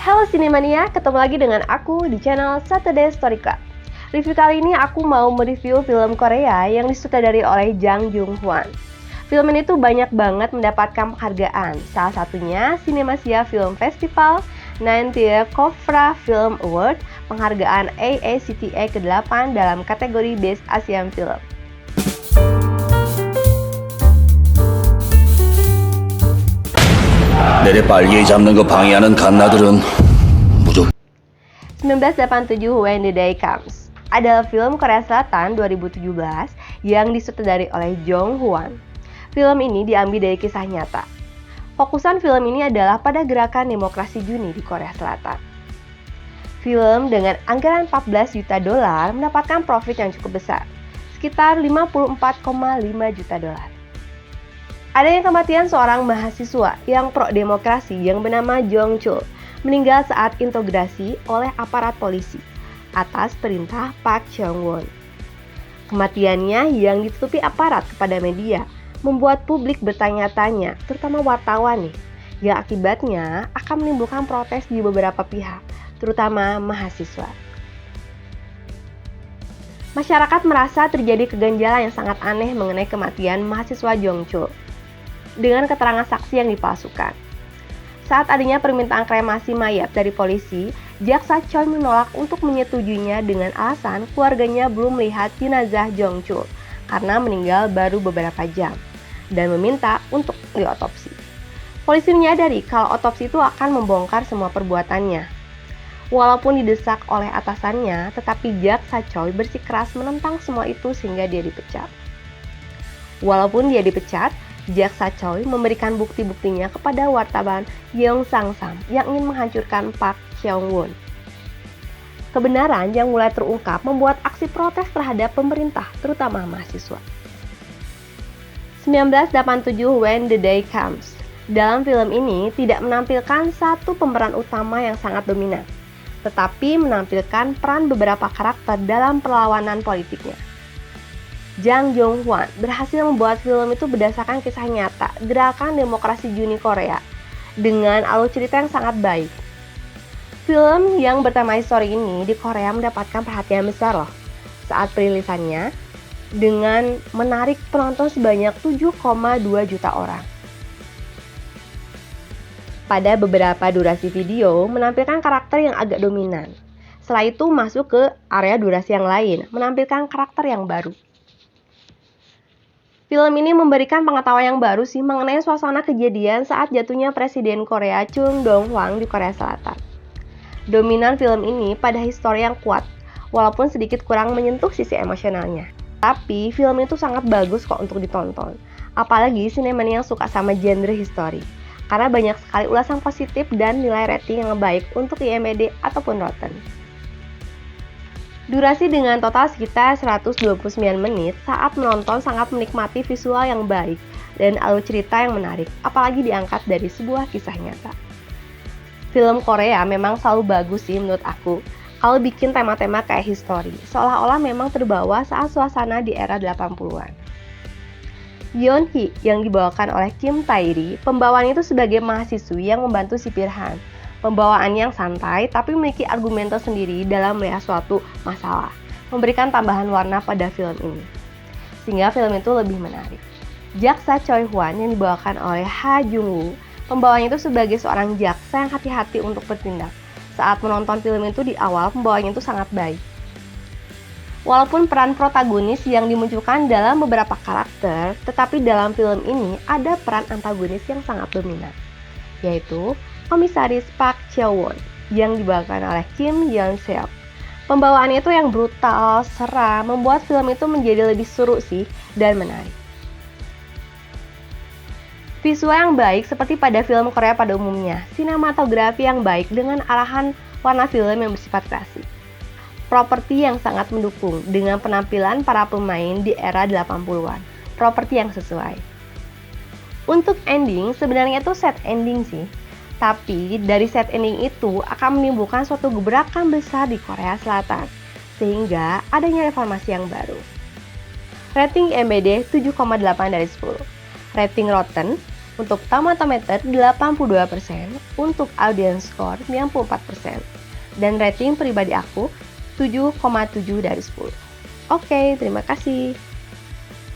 Halo Sinemania, ketemu lagi dengan aku di channel Saturday Story Club. Review kali ini aku mau mereview film Korea yang disutradari oleh Jang Jung-hwan. Film ini tuh banyak banget mendapatkan penghargaan, salah satunya Cinemasia Film Festival, 90th Kofra Film Award, penghargaan AACTA ke-8 dalam kategori Best Asian Film. 내래 빨개 잡는 거 방해하는 갓나들은 무조건 1987 When the Day Comes adalah film Korea Selatan 2017 yang disutradari oleh Jong Hwan. Film ini diambil dari kisah nyata. Fokusan film ini adalah pada gerakan demokrasi Juni di Korea Selatan. Film dengan anggaran 14 juta dolar mendapatkan profit yang cukup besar, sekitar 54,5 juta dolar. Adanya kematian seorang mahasiswa yang pro-demokrasi yang bernama Jong Chul meninggal saat integrasi oleh aparat polisi atas perintah Park Cheong-won. Kematiannya yang ditutupi aparat kepada media membuat publik bertanya-tanya, terutama wartawan nih, yang akibatnya akan menimbulkan protes di beberapa pihak, terutama mahasiswa. Masyarakat merasa terjadi keganjalan yang sangat aneh mengenai kematian mahasiswa Jong Chul dengan keterangan saksi yang dipalsukan. Saat adanya permintaan kremasi mayat dari polisi, jaksa Choi menolak untuk menyetujuinya dengan alasan keluarganya belum melihat jenazah Jong Chul karena meninggal baru beberapa jam dan meminta untuk diotopsi. Polisi menyadari kalau otopsi itu akan membongkar semua perbuatannya. Walaupun didesak oleh atasannya, tetapi jaksa Choi bersikeras menentang semua itu sehingga dia dipecat. Walaupun dia dipecat, jaksa Choi memberikan bukti-buktinya kepada wartawan Yeong Sang-sam yang ingin menghancurkan Park Cheong-won. Kebenaran yang mulai terungkap membuat aksi protes terhadap pemerintah, terutama mahasiswa. 1987 When the Day Comes. Dalam film ini tidak menampilkan satu pemeran utama yang sangat dominan, tetapi menampilkan peran beberapa karakter dalam perlawanan politiknya. Jang Jung-hwan berhasil membuat film itu berdasarkan kisah nyata gerakan demokrasi Juni Korea dengan alur cerita yang sangat baik. Film yang bertema histori ini di Korea mendapatkan perhatian besar loh saat perilisannya dengan menarik penonton sebanyak 7,2 juta orang. Pada beberapa durasi video menampilkan karakter yang agak dominan. Setelah itu masuk ke area durasi yang lain, menampilkan karakter yang baru. Film ini memberikan pengetahuan yang baru sih mengenai suasana kejadian saat jatuhnya Presiden Korea Chung Dong-hwang di Korea Selatan. Dominan film ini pada histori yang kuat, walaupun sedikit kurang menyentuh sisi emosionalnya. Tapi film itu sangat bagus kok untuk ditonton, apalagi sinemania yang suka sama genre histori, karena banyak sekali ulasan positif dan nilai rating yang baik untuk IMDb ataupun Rotten. Durasi dengan total sekitar 129 menit, saat menonton sangat menikmati visual yang baik dan alur cerita yang menarik, apalagi diangkat dari sebuah kisah nyata. Film Korea memang selalu bagus sih menurut aku, kalau bikin tema-tema kayak histori, seolah-olah memang terbawa saat suasana di era 80-an. Yeon Hee yang dibawakan oleh Kim Tae-ri, pembawaan itu sebagai mahasiswi yang membantu si Pirhan. Pembawaan yang santai tapi memiliki argumen tersendiri dalam melihat suatu masalah, memberikan tambahan warna pada film ini, sehingga film itu lebih menarik. Jaksa Choi Hwan yang dibawakan oleh Ha Jung-woo, pembawaan itu sebagai seorang jaksa yang hati-hati untuk bertindak. Saat menonton film itu di awal, pembawaannya itu sangat baik. Walaupun peran protagonis yang dimunculkan dalam beberapa karakter, tetapi dalam film ini ada peran antagonis yang sangat dominan, yaitu Komisaris Park Cheong-won yang dibawakan oleh Kim Yeon-seok. Pembawaannya itu yang brutal, seram, membuat film itu menjadi lebih seru sih dan menarik. Visual yang baik seperti pada film Korea pada umumnya, sinematografi yang baik dengan arahan warna film yang bersifat klasik. Properti yang sangat mendukung dengan penampilan para pemain di era 80-an, properti yang sesuai. Untuk ending, sebenarnya itu set ending sih. Tapi dari set ending itu akan menimbulkan suatu gebrakan besar di Korea Selatan, sehingga adanya reformasi yang baru. Rating IMDb 7,8 dari 10. Rating Rotten Untuk Tomatometer 82%, untuk audience score 94%, dan rating pribadi aku 7,7 dari 10. Oke, terima kasih.